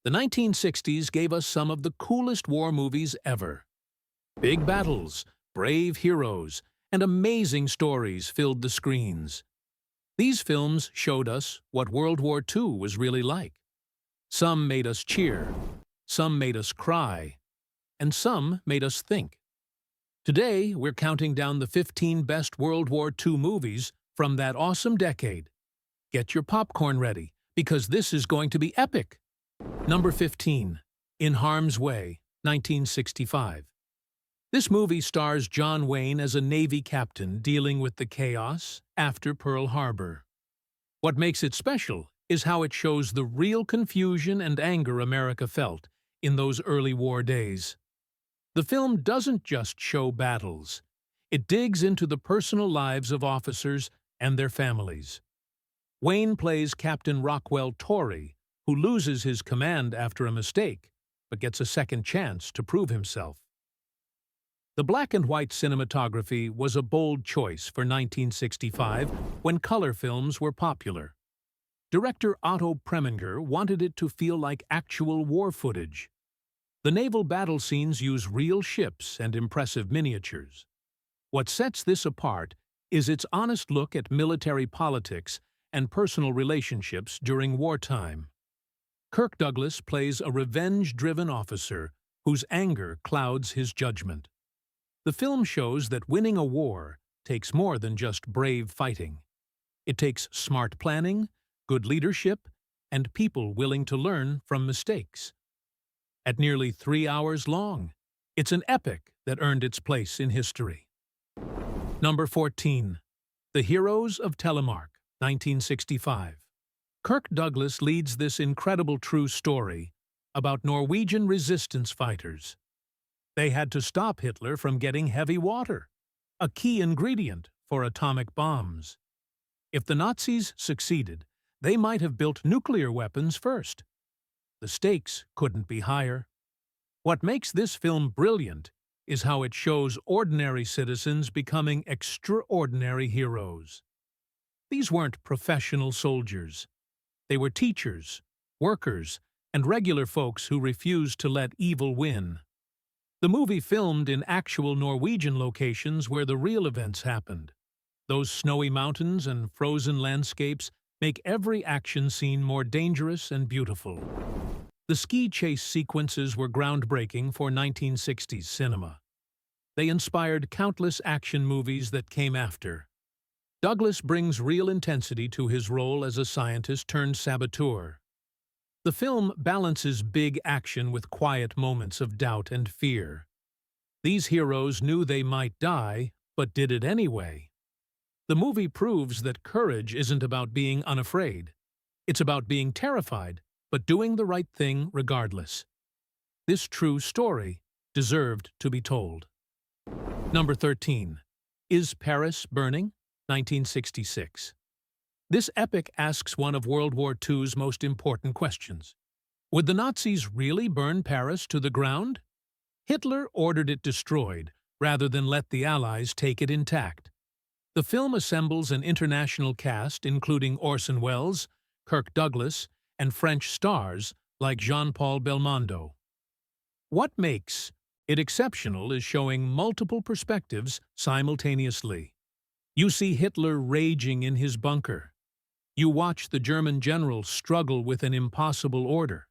The 1960s gave us some of the coolest war movies ever. Big battles, brave heroes, and amazing stories filled the screens. These films showed us what World War II was really like. Some made us cheer, some made us cry, and some made us think. Today, we're counting down the 15 best World War II movies from that awesome decade. Get your popcorn ready, because this is going to be epic. Number 15, In Harm's Way, 1965. This movie stars John Wayne as a Navy captain dealing with the chaos after Pearl Harbor. What makes it special is how it shows the real confusion and anger America felt in those early war days. The film doesn't just show battles. It digs into the personal lives of officers and their families. Wayne plays Captain Rockwell Torrey, who loses his command after a mistake, but gets a second chance to prove himself. The black and white cinematography was a bold choice for 1965 when color films were popular. Director Otto Preminger wanted it to feel like actual war footage. The naval battle scenes use real ships and impressive miniatures. What sets this apart is its honest look at military politics and personal relationships during wartime. Kirk Douglas plays a revenge-driven officer whose anger clouds his judgment. The film shows that winning a war takes more than just brave fighting. It takes smart planning, good leadership, and people willing to learn from mistakes. At nearly 3 hours long, it's an epic that earned its place in history. Number 14, The Heroes of Telemark, 1965. Kirk Douglas leads this incredible true story about Norwegian resistance fighters. They had to stop Hitler from getting heavy water, a key ingredient for atomic bombs. If the Nazis succeeded, they might have built nuclear weapons first. The stakes couldn't be higher. What makes this film brilliant is how it shows ordinary citizens becoming extraordinary heroes. These weren't professional soldiers. They were teachers, workers, and regular folks who refused to let evil win. The movie filmed in actual Norwegian locations where the real events happened. Those snowy mountains and frozen landscapes make every action scene more dangerous and beautiful. The ski chase sequences were groundbreaking for 1960s cinema. They inspired countless action movies that came after. Douglas brings real intensity to his role as a scientist-turned-saboteur. The film balances big action with quiet moments of doubt and fear. These heroes knew they might die, but did it anyway. The movie proves that courage isn't about being unafraid. It's about being terrified, but doing the right thing regardless. This true story deserved to be told. Number 13. Is Paris Burning? 1966. This epic asks one of World War II's most important questions. Would the Nazis really burn Paris to the ground? Hitler ordered it destroyed, rather than let the Allies take it intact. The film assembles an international cast including Orson Welles, Kirk Douglas, and French stars like Jean-Paul Belmondo. What makes it exceptional is showing multiple perspectives simultaneously. You see Hitler raging in his bunker. You watch the German general struggle with an impossible order.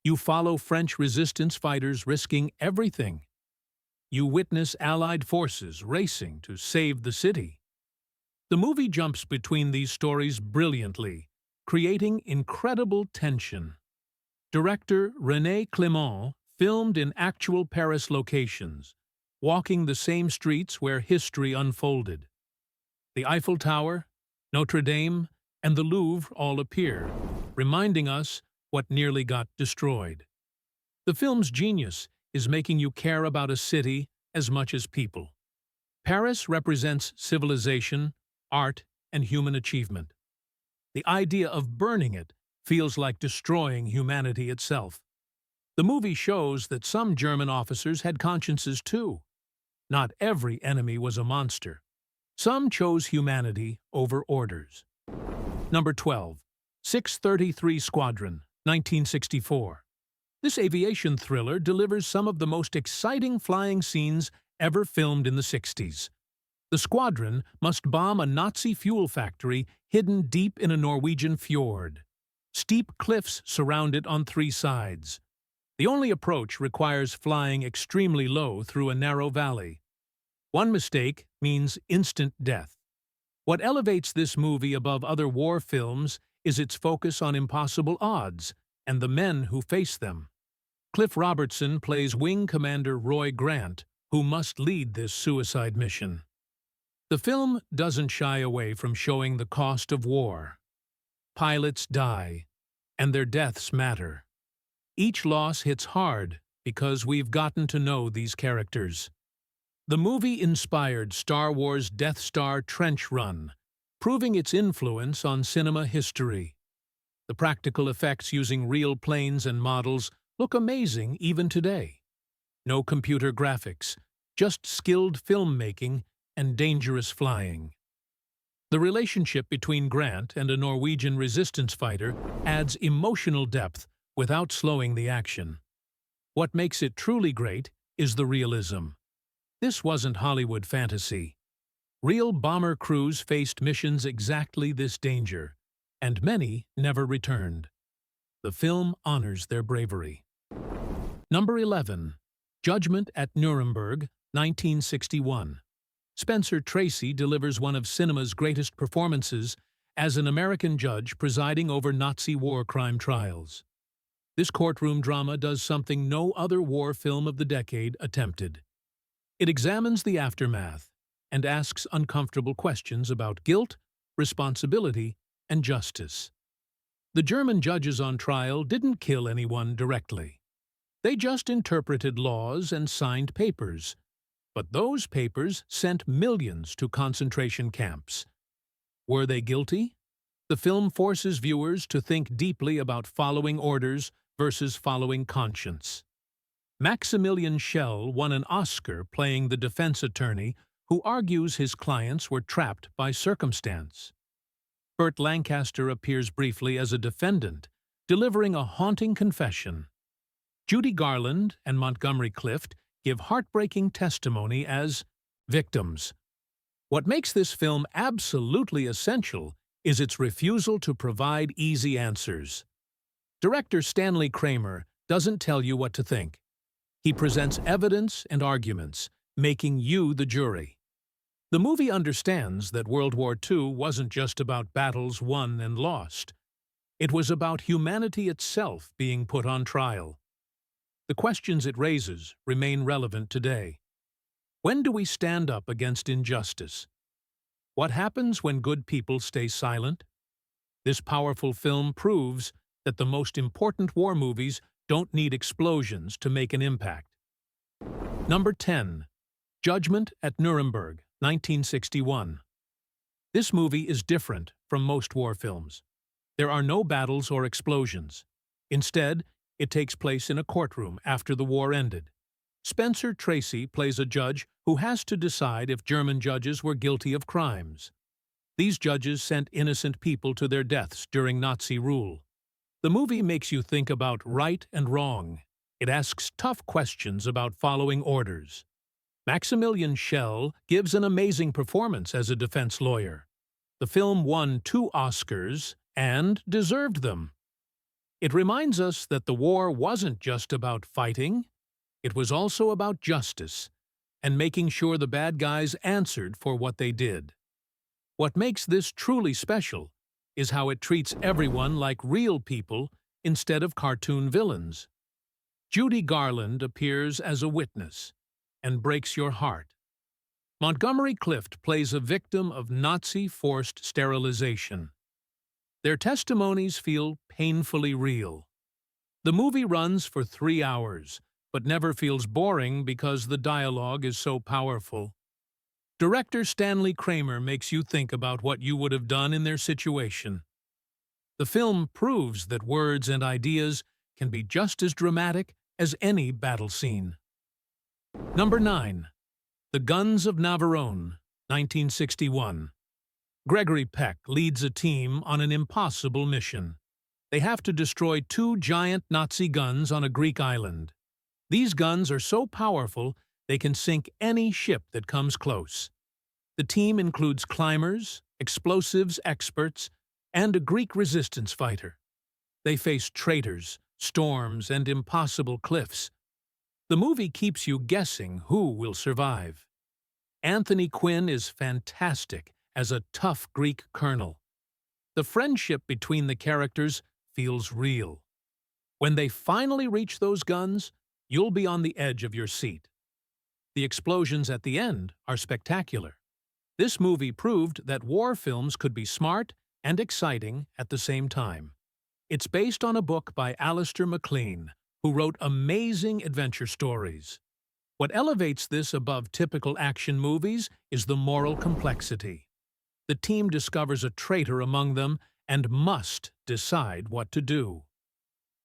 You follow French resistance fighters risking everything. You witness Allied forces racing to save the city. The movie jumps between these stories brilliantly, creating incredible tension. Director René Clément filmed in actual Paris locations, walking the same streets where history unfolded. The Eiffel Tower, Notre Dame, and the Louvre all appear, reminding us what nearly got destroyed. The film's genius is making you care about a city as much as people. Paris represents civilization, art, and human achievement. The idea of burning it feels like destroying humanity itself. The movie shows that some German officers had consciences too. Not every enemy was a monster. Some chose humanity over orders. Number 12. 633 Squadron, 1964. This aviation thriller delivers some of the most exciting flying scenes ever filmed in the 60s. The Squadron must bomb a Nazi fuel factory hidden deep in a Norwegian fjord. Steep cliffs surround it on three sides. The only approach requires flying extremely low through a narrow valley. One mistake means instant death. What elevates this movie above other war films is its focus on impossible odds and the men who face them. Cliff Robertson plays Wing Commander Roy Grant, who must lead this suicide mission. The film doesn't shy away from showing the cost of war. Pilots die, and their deaths matter. Each loss hits hard because we've gotten to know these characters. The movie inspired Star Wars' Death Star trench run, proving its influence on cinema history. The practical effects using real planes and models look amazing even today. No computer graphics, just skilled filmmaking and dangerous flying. The relationship between Grant and a Norwegian resistance fighter adds emotional depth without slowing the action. What makes it truly great is the realism. This wasn't Hollywood fantasy. Real bomber crews faced missions exactly this danger, and many never returned. The film honors their bravery. Number 11. Judgment at Nuremberg, 1961. Spencer Tracy delivers one of cinema's greatest performances as an American judge presiding over Nazi war crime trials. This courtroom drama does something no other war film of the decade attempted. It examines the aftermath and asks uncomfortable questions about guilt, responsibility, and justice. The German judges on trial didn't kill anyone directly. They just interpreted laws and signed papers. But those papers sent millions to concentration camps. Were they guilty? The film forces viewers to think deeply about following orders versus following conscience. Maximilian Schell won an Oscar playing the defense attorney who argues his clients were trapped by circumstance. Burt Lancaster appears briefly as a defendant, delivering a haunting confession. Judy Garland and Montgomery Clift give heartbreaking testimony as victims. What makes this film absolutely essential is its refusal to provide easy answers. Director Stanley Kramer doesn't tell you what to think. He presents evidence and arguments, making you the jury. The movie understands that World War II wasn't just about battles won and lost. It was about humanity itself being put on trial. The questions it raises remain relevant today. When do we stand up against injustice? What happens when good people stay silent? This powerful film proves that the most important war movies don't need explosions to make an impact. Number 10. Judgment at Nuremberg, 1961. This movie is different from most war films. There are no battles or explosions. Instead, it takes place in a courtroom after the war ended. Spencer Tracy plays a judge who has to decide if German judges were guilty of crimes. These judges sent innocent people to their deaths during Nazi rule. The movie makes you think about right and wrong. It asks tough questions about following orders. Maximilian Schell gives an amazing performance as a defense lawyer. The film won 2 Oscars and deserved them. It reminds us that the war wasn't just about fighting, it was also about justice and making sure the bad guys answered for what they did. What makes this truly special is how it treats everyone like real people instead of cartoon villains. Judy Garland appears as a witness and breaks your heart. Montgomery Clift plays a victim of Nazi forced sterilization. Their testimonies feel painfully real. The movie runs for 3 hours, but never feels boring because the dialogue is so powerful. Director Stanley Kramer makes you think about what you would have done in their situation. The film proves that words and ideas can be just as dramatic as any battle scene. Number 9. The Guns of Navarone, 1961. Gregory Peck leads a team on an impossible mission. They have to destroy two giant Nazi guns on a Greek island. These guns are so powerful they can sink any ship that comes close. The team includes climbers, explosives experts, and a Greek resistance fighter. They face traitors, storms, and impossible cliffs. The movie keeps you guessing who will survive. Anthony Quinn is fantastic as a tough Greek colonel. The friendship between the characters feels real. When they finally reach those guns, you'll be on the edge of your seat. The explosions at the end are spectacular. This movie proved that war films could be smart and exciting at the same time. It's based on a book by Alistair MacLean, who wrote amazing adventure stories. What elevates this above typical action movies is the moral complexity. The team discovers a traitor among them and must decide what to do.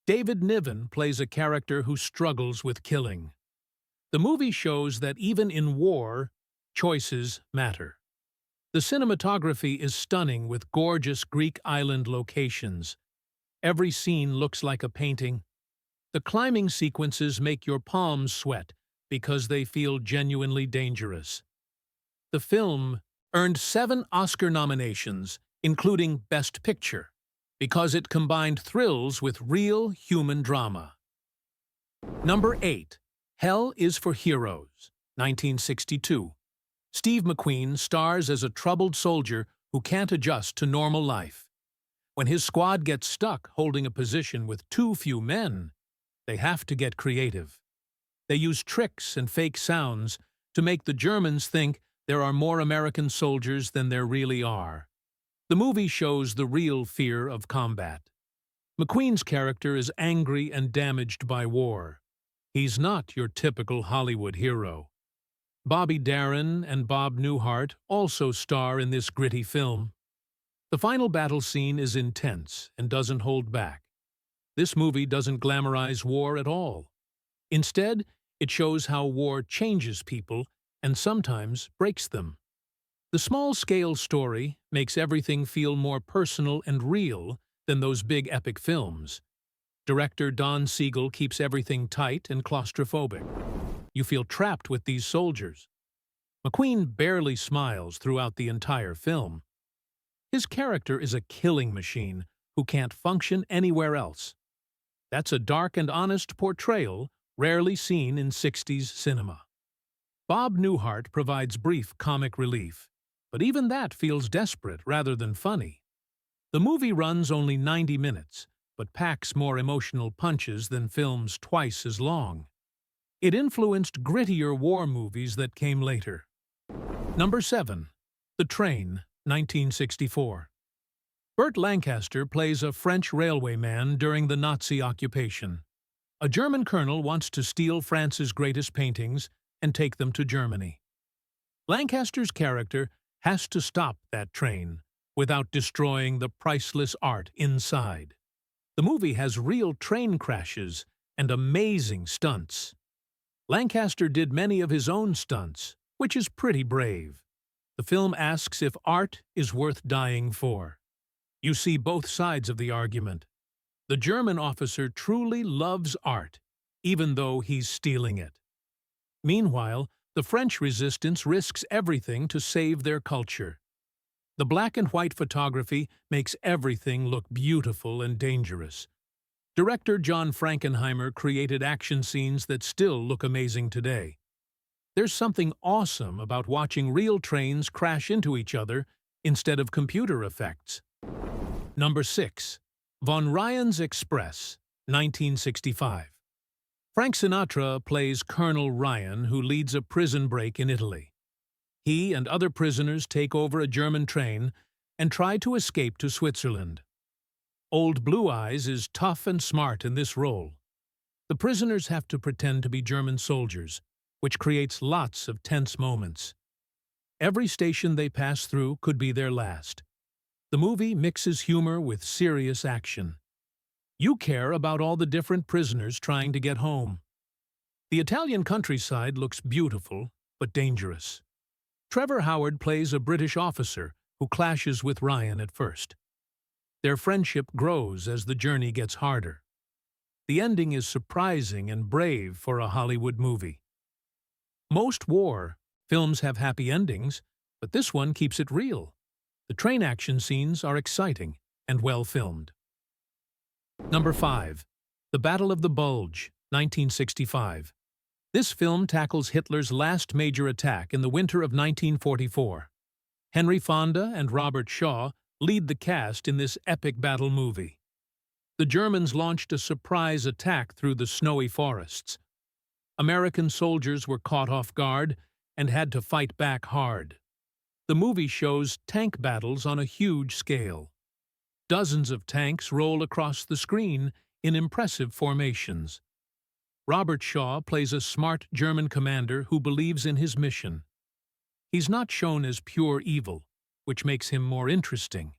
David Niven plays a character who struggles with killing. The movie shows that even in war, choices matter. The cinematography is stunning with gorgeous Greek island locations. Every scene looks like a painting. The climbing sequences make your palms sweat because they feel genuinely dangerous. The film earned 7 Oscar nominations, including Best Picture, because it combined thrills with real human drama. Number 8. Hell is for Heroes, 1962. Steve McQueen stars as a troubled soldier who can't adjust to normal life. When his squad gets stuck holding a position with too few men, they have to get creative. They use tricks and fake sounds to make the Germans think there are more American soldiers than there really are. The movie shows the real fear of combat. McQueen's character is angry and damaged by war. He's not your typical Hollywood hero. Bobby Darin and Bob Newhart also star in this gritty film. The final battle scene is intense and doesn't hold back. This movie doesn't glamorize war at all. Instead, it shows how war changes people and sometimes breaks them. The small-scale story makes everything feel more personal and real than those big epic films. Director Don Siegel keeps everything tight and claustrophobic. You feel trapped with these soldiers. McQueen barely smiles throughout the entire film. His character is a killing machine who can't function anywhere else. That's a dark and honest portrayal rarely seen in 60s cinema. Bob Newhart provides brief comic relief, but even that feels desperate rather than funny. The movie runs only 90 minutes, but packs more emotional punches than films twice as long. It influenced grittier war movies that came later. Number 7. The Train, 1964. Burt Lancaster plays a French railwayman during the Nazi occupation. A German colonel wants to steal France's greatest paintings and take them to Germany. Lancaster's character has to stop that train without destroying the priceless art inside. The movie has real train crashes and amazing stunts. Lancaster did many of his own stunts, which is pretty brave. The film asks if art is worth dying for. You see both sides of the argument. The German officer truly loves art, even though he's stealing it. Meanwhile, the French resistance risks everything to save their culture. The black and white photography makes everything look beautiful and dangerous. Director John Frankenheimer created action scenes that still look amazing today. There's something awesome about watching real trains crash into each other instead of computer effects. Number 6. Von Ryan's Express, 1965. Frank Sinatra plays Colonel Ryan, who leads a prison break in Italy. He and other prisoners take over a German train and try to escape to Switzerland. Old Blue Eyes is tough and smart in this role. The prisoners have to pretend to be German soldiers, which creates lots of tense moments. Every station they pass through could be their last. The movie mixes humor with serious action. You care about all the different prisoners trying to get home. The Italian countryside looks beautiful, but dangerous. Trevor Howard plays a British officer who clashes with Ryan at first. Their friendship grows as the journey gets harder. The ending is surprising and brave for a Hollywood movie. Most war films have happy endings, but this one keeps it real. The train action scenes are exciting and well filmed. Number 5. The Battle of the Bulge, 1965. This film tackles Hitler's last major attack in the winter of 1944. Henry Fonda and Robert Shaw lead the cast in this epic battle movie. The Germans launched a surprise attack through the snowy forests. American soldiers were caught off guard and had to fight back hard. The movie shows tank battles on a huge scale. Dozens of tanks roll across the screen in impressive formations. Robert Shaw plays a smart German commander who believes in his mission. He's not shown as pure evil, which makes him more interesting.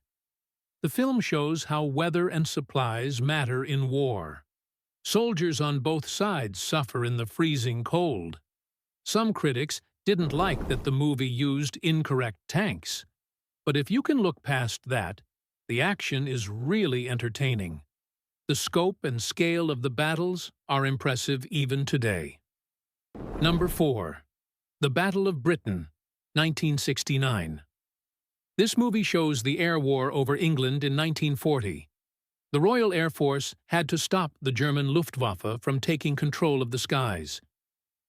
The film shows how weather and supplies matter in war. Soldiers on both sides suffer in the freezing cold. Some critics didn't like that the movie used incorrect tanks. But if you can look past that, the action is really entertaining. The scope and scale of the battles are impressive even today. Number 4. The Battle of Britain, 1969. This movie shows the air war over England in 1940. The Royal Air Force had to stop the German Luftwaffe from taking control of the skies.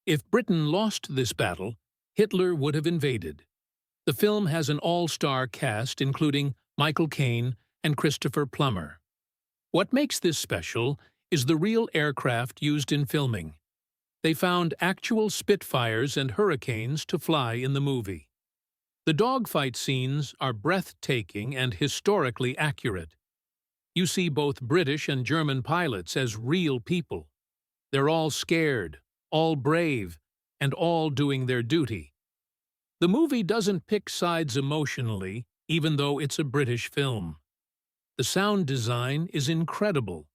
If Britain lost this battle, Hitler would have invaded. The film has an all-star cast including Michael Caine and Christopher Plummer. What makes this special is the real aircraft used in filming. They found actual Spitfires and Hurricanes to fly in the movie. The dogfight scenes are breathtaking and historically accurate. You see both British and German pilots as real people. They're all scared, all brave, and all doing their duty. The movie doesn't pick sides emotionally, even though it's a British film. The sound design is incredible.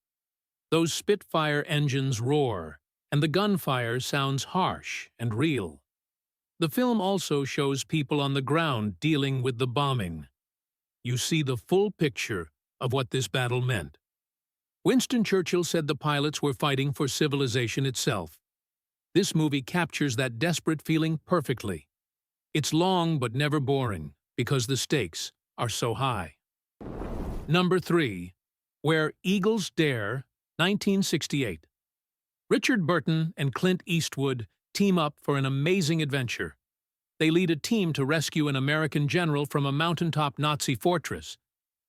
Those Spitfire engines roar, and the gunfire sounds harsh and real. The film also shows people on the ground dealing with the bombing. You see the full picture of what this battle meant. Winston Churchill said the pilots were fighting for civilization itself. This movie captures that desperate feeling perfectly. It's long but never boring, because the stakes are so high. Number 3. Where Eagles Dare, 1968. Richard Burton and Clint Eastwood team up for an amazing adventure. They lead a team to rescue an American general from a mountaintop Nazi fortress.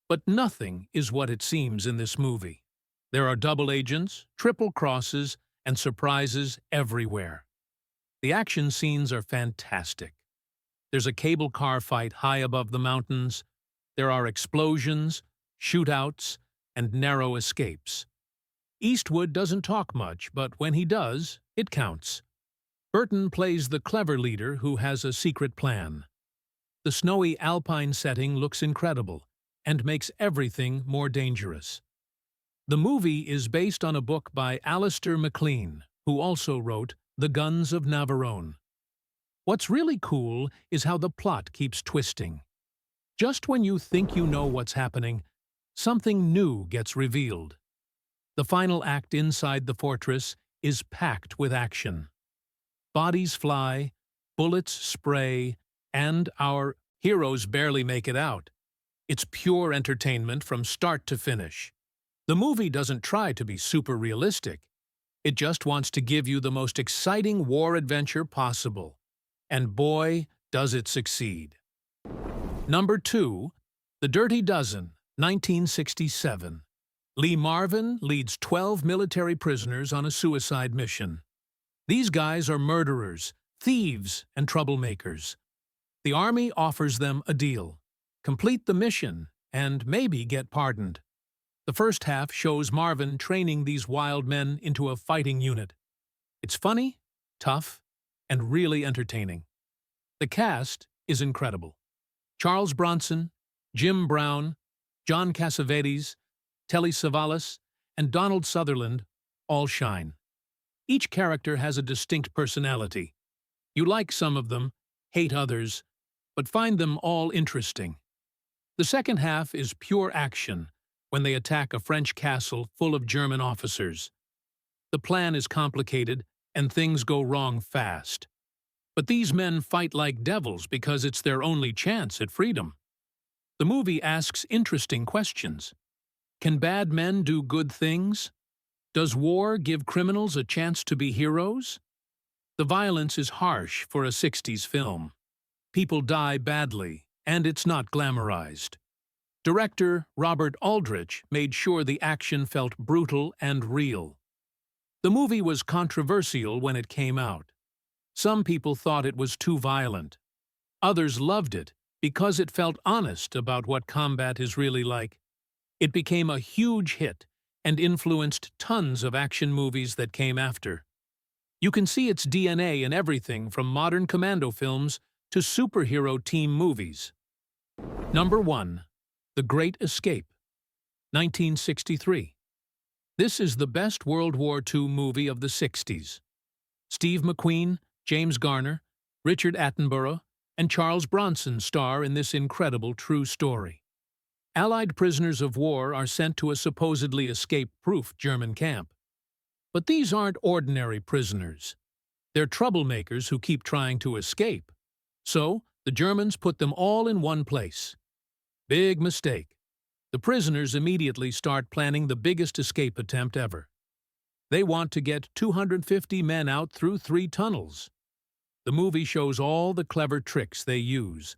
But nothing is what it seems in this movie. There are double agents, triple crosses, and surprises everywhere. The action scenes are fantastic. There's a cable car fight high above the mountains. There are explosions, shootouts, and narrow escapes. Eastwood doesn't talk much, but when he does, it counts. Burton plays the clever leader who has a secret plan. The snowy alpine setting looks incredible and makes everything more dangerous. The movie is based on a book by Alistair MacLean, who also wrote The Guns of Navarone. What's really cool is how the plot keeps twisting. Just when you think you know what's happening, something new gets revealed. The final act inside the fortress is packed with action. Bodies fly, bullets spray, and our heroes barely make it out. It's pure entertainment from start to finish. The movie doesn't try to be super realistic. It just wants to give you the most exciting war adventure possible. And boy, does it succeed. Number 2. The Dirty Dozen, 1967. Lee Marvin leads 12 military prisoners on a suicide mission. These guys are murderers, thieves, and troublemakers. The army offers them a deal: complete the mission and maybe get pardoned. The first half shows Marvin training these wild men into a fighting unit. It's funny, tough, and really entertaining. The cast is incredible. Charles Bronson, Jim Brown, John Cassavetes, Telly Savalas, and Donald Sutherland all shine. Each character has a distinct personality. You like some of them, hate others, but find them all interesting. The second half is pure action, when they attack a French castle full of German officers. The plan is complicated, and things go wrong fast. But these men fight like devils because it's their only chance at freedom. The movie asks interesting questions. Can bad men do good things? Does war give criminals a chance to be heroes? The violence is harsh for a 60s film. People die badly, and it's not glamorized. Director Robert Aldrich made sure the action felt brutal and real. The movie was controversial when it came out. Some people thought it was too violent. Others loved it because it felt honest about what combat is really like. It became a huge hit and influenced tons of action movies that came after. You can see its DNA in everything from modern commando films to superhero team movies. Number 1. The Great Escape, 1963. This is the best World War II movie of the 60s. Steve McQueen, James Garner, Richard Attenborough, and Charles Bronson star in this incredible true story. Allied prisoners of war are sent to a supposedly escape-proof German camp. But these aren't ordinary prisoners. They're troublemakers who keep trying to escape. So, the Germans put them all in one place. Big mistake. The prisoners immediately start planning the biggest escape attempt ever. They want to get 250 men out through 3 tunnels. The movie shows all the clever tricks they use.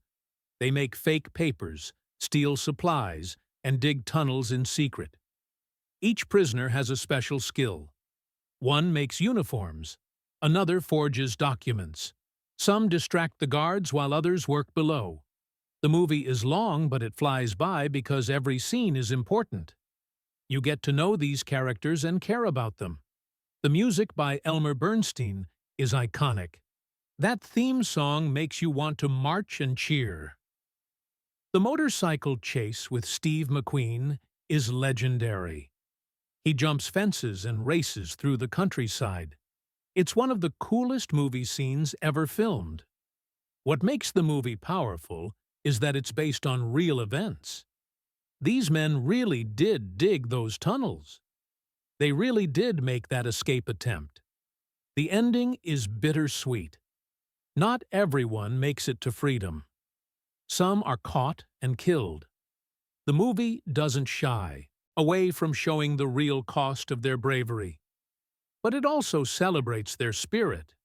They make fake papers, steal supplies, and dig tunnels in secret. Each prisoner has a special skill. One makes uniforms. Another forges documents. Some distract the guards while others work below. The movie is long, but it flies by because every scene is important. You get to know these characters and care about them. The music by Elmer Bernstein is iconic. That theme song makes you want to march and cheer. The motorcycle chase with Steve McQueen is legendary. He jumps fences and races through the countryside. It's one of the coolest movie scenes ever filmed. What makes the movie powerful is that it's based on real events. These men really did dig those tunnels. They really did make that escape attempt. The ending is bittersweet. Not everyone makes it to freedom. Some are caught and killed. The movie doesn't shy away from showing the real cost of their bravery. But it also celebrates their spirit.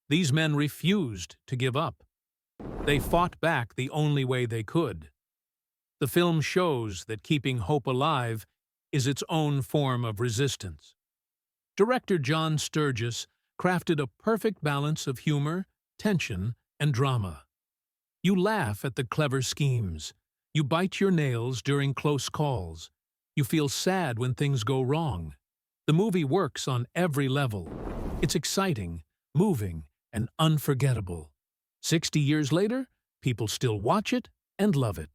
These men refused to give up. They fought back the only way they could. The film shows that keeping hope alive is its own form of resistance. Director John Sturges crafted a perfect balance of humor, tension, and drama. You laugh at the clever schemes. You bite your nails during close calls. You feel sad when things go wrong. The movie works on every level. It's exciting, moving, and unforgettable. 60 years later, people still watch it and love it.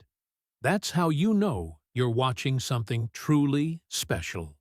That's how you know you're watching something truly special.